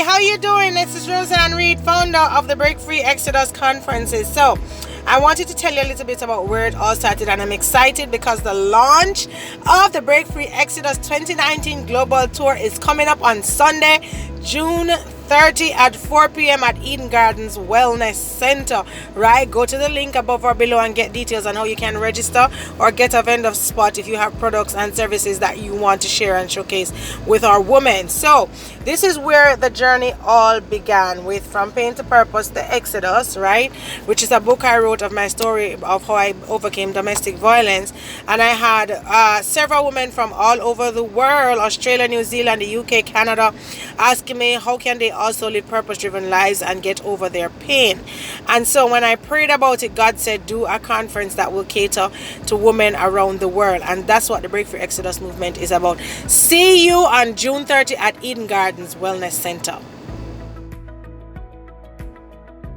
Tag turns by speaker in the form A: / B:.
A: how you doing? This is Roseanne Reed, founder of the Break Free Exodus conferences. So I wanted to tell you a little bit about where it all started, and I'm excited because the launch of the Break Free Exodus 2019 Global Tour is coming up on Sunday, June 30 at 4 p.m. at Eden Gardens Wellness Center. Right, go to the link above or below and get details on how you can register or get a vendor spot if you have products and services that you want to share and showcase with our women. So this is where the journey all began, with From Pain to Purpose, the Exodus, right, which is a book I wrote of my story of how I overcame domestic violence. And I had several women from all over the world, Australia, New Zealand, the UK, Canada, asking me how can they also live purpose-driven lives and get over their pain. And so when I prayed about it, God said, do a conference that will cater to women around the world. And that's what the Break Free Exodus movement is about. See you on June 30 at Eden Gardens Wellness Center.